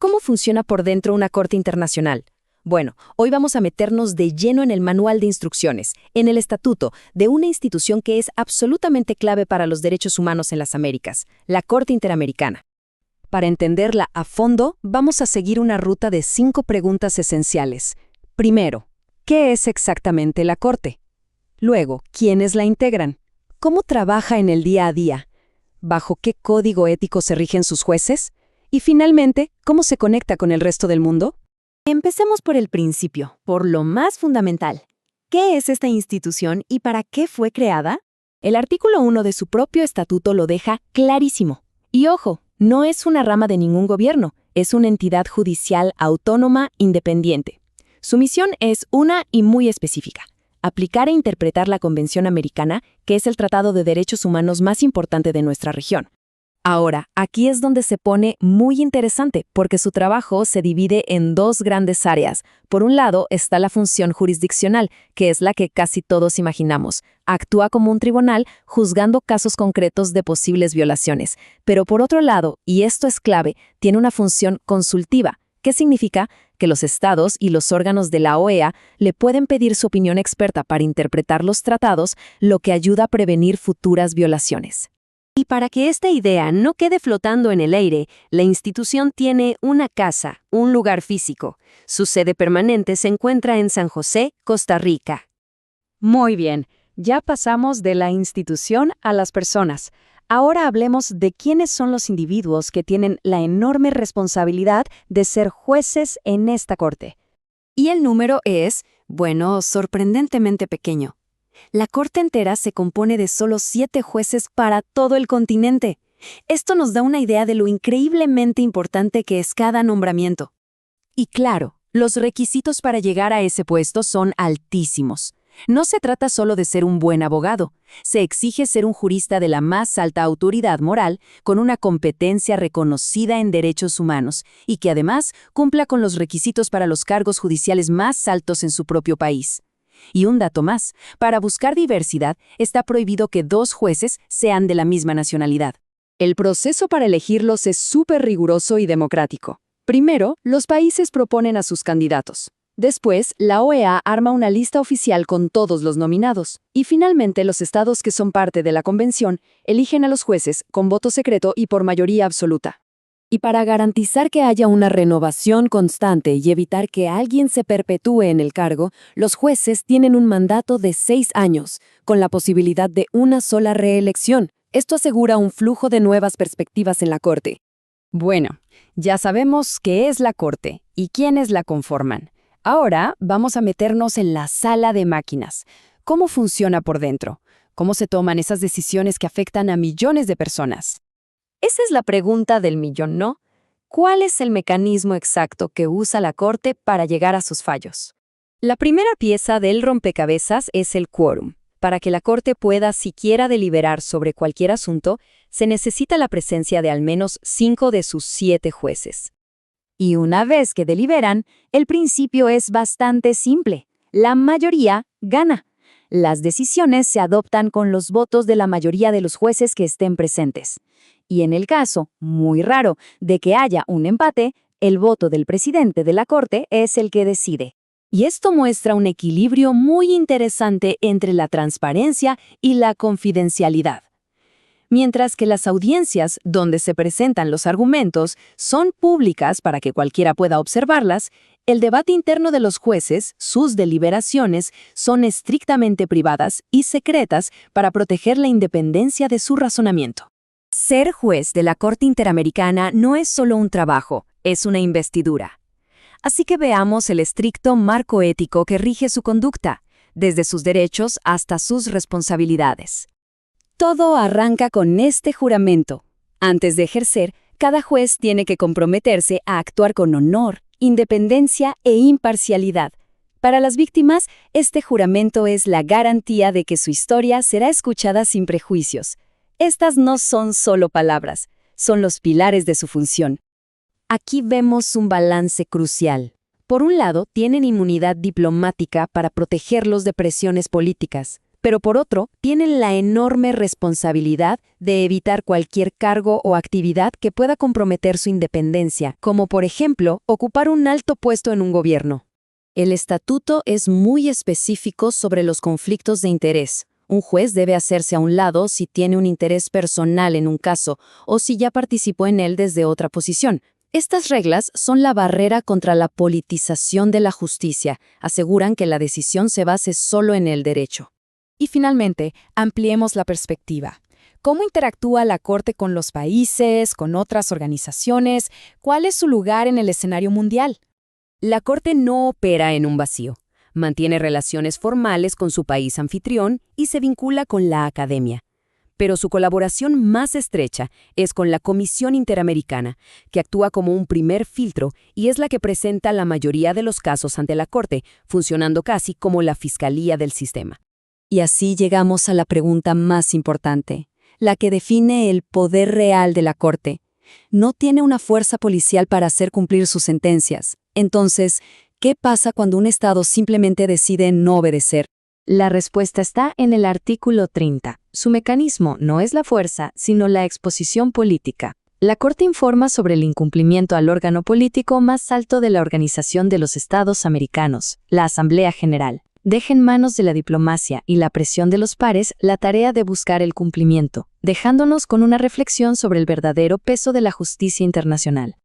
¿Cómo funciona por dentro una corte internacional? Bueno, hoy vamos a meternos de lleno en el manual de instrucciones, en el estatuto de una institución que es absolutamente clave para los derechos humanos en las Américas, la Corte Interamericana. Para entenderla a fondo, vamos a seguir una ruta de 5 preguntas esenciales. Primero, ¿qué es exactamente la Corte? Luego, ¿quiénes la integran? ¿Cómo trabaja en el día a día? ¿Bajo qué código ético se rigen sus jueces? Y finalmente, ¿cómo se conecta con el resto del mundo? Empecemos por el principio, por lo más fundamental. ¿Qué es esta institución y para qué fue creada? El artículo 1 de su propio estatuto lo deja clarísimo. Y ojo, no es una rama de ningún gobierno, es una entidad judicial autónoma independiente. Su misión es una y muy específica: aplicar e interpretar la Convención Americana, que es el tratado de derechos humanos más importante de nuestra región. Ahora, aquí es donde se pone muy interesante, porque su trabajo se divide en 2 grandes áreas. Por un lado está la función jurisdiccional, que es la que casi todos imaginamos. Actúa como un tribunal, juzgando casos concretos de posibles violaciones. Pero por otro lado, y esto es clave, tiene una función consultiva. ¿Qué significa? Que los estados y los órganos de la OEA le pueden pedir su opinión experta para interpretar los tratados, lo que ayuda a prevenir futuras violaciones. Y para que esta idea no quede flotando en el aire, la institución tiene una casa, un lugar físico. Su sede permanente se encuentra en San José, Costa Rica. Muy bien, ya pasamos de la institución a las personas. Ahora hablemos de quiénes son los individuos que tienen la enorme responsabilidad de ser jueces en esta corte. Y el número es, bueno, sorprendentemente pequeño. La corte entera se compone de solo 7 jueces para todo el continente. Esto nos da una idea de lo increíblemente importante que es cada nombramiento. Y claro, los requisitos para llegar a ese puesto son altísimos. No se trata solo de ser un buen abogado, se exige ser un jurista de la más alta autoridad moral, con una competencia reconocida en derechos humanos y que además cumpla con los requisitos para los cargos judiciales más altos en su propio país. Y un dato más, para buscar diversidad está prohibido que 2 jueces sean de la misma nacionalidad. El proceso para elegirlos es súper riguroso y democrático. Primero, los países proponen a sus candidatos. Después, la OEA arma una lista oficial con todos los nominados. Y finalmente, los estados que son parte de la convención eligen a los jueces con voto secreto y por mayoría absoluta. Y para garantizar que haya una renovación constante y evitar que alguien se perpetúe en el cargo, los jueces tienen un mandato de 6 años, con la posibilidad de una sola reelección. Esto asegura un flujo de nuevas perspectivas en la Corte. Bueno, ya sabemos qué es la Corte y quiénes la conforman. Ahora vamos a meternos en la sala de máquinas. ¿Cómo funciona por dentro? ¿Cómo se toman esas decisiones que afectan a millones de personas? Esa es la pregunta del millón, ¿no? ¿Cuál es el mecanismo exacto que usa la Corte para llegar a sus fallos? La primera pieza del rompecabezas es el quórum. Para que la Corte pueda siquiera deliberar sobre cualquier asunto, se necesita la presencia de al menos 5 de sus 7 jueces. Y una vez que deliberan, el principio es bastante simple. La mayoría gana. Las decisiones se adoptan con los votos de la mayoría de los jueces que estén presentes. Y en el caso, muy raro, de que haya un empate, el voto del presidente de la Corte es el que decide. Y esto muestra un equilibrio muy interesante entre la transparencia y la confidencialidad. Mientras que las audiencias, donde se presentan los argumentos, son públicas para que cualquiera pueda observarlas, el debate interno de los jueces, sus deliberaciones, son estrictamente privadas y secretas para proteger la independencia de su razonamiento. Ser juez de la Corte Interamericana no es solo un trabajo, es una investidura. Así que veamos el estricto marco ético que rige su conducta, desde sus derechos hasta sus responsabilidades. Todo arranca con este juramento. Antes de ejercer, cada juez tiene que comprometerse a actuar con honor, independencia e imparcialidad. Para las víctimas, este juramento es la garantía de que su historia será escuchada sin prejuicios. Estas no son solo palabras, son los pilares de su función. Aquí vemos un balance crucial. Por un lado, tienen inmunidad diplomática para protegerlos de presiones políticas, pero por otro, tienen la enorme responsabilidad de evitar cualquier cargo o actividad que pueda comprometer su independencia, como por ejemplo, ocupar un alto puesto en un gobierno. El estatuto es muy específico sobre los conflictos de interés. Un juez debe hacerse a un lado si tiene un interés personal en un caso o si ya participó en él desde otra posición. Estas reglas son la barrera contra la politización de la justicia, aseguran que la decisión se base solo en el derecho. Y finalmente, ampliemos la perspectiva. ¿Cómo interactúa la Corte con los países, con otras organizaciones? ¿Cuál es su lugar en el escenario mundial? La Corte no opera en un vacío. Mantiene relaciones formales con su país anfitrión y se vincula con la academia. Pero su colaboración más estrecha es con la Comisión Interamericana, que actúa como un primer filtro y es la que presenta la mayoría de los casos ante la Corte, funcionando casi como la fiscalía del sistema. Y así llegamos a la pregunta más importante, la que define el poder real de la Corte. No tiene una fuerza policial para hacer cumplir sus sentencias. Entonces, ¿qué pasa cuando un Estado simplemente decide no obedecer? La respuesta está en el artículo 30. Su mecanismo no es la fuerza, sino la exposición política. La Corte informa sobre el incumplimiento al órgano político más alto de la Organización de los Estados Americanos, la Asamblea General. Deja en manos de la diplomacia y la presión de los pares la tarea de buscar el cumplimiento, dejándonos con una reflexión sobre el verdadero peso de la justicia internacional.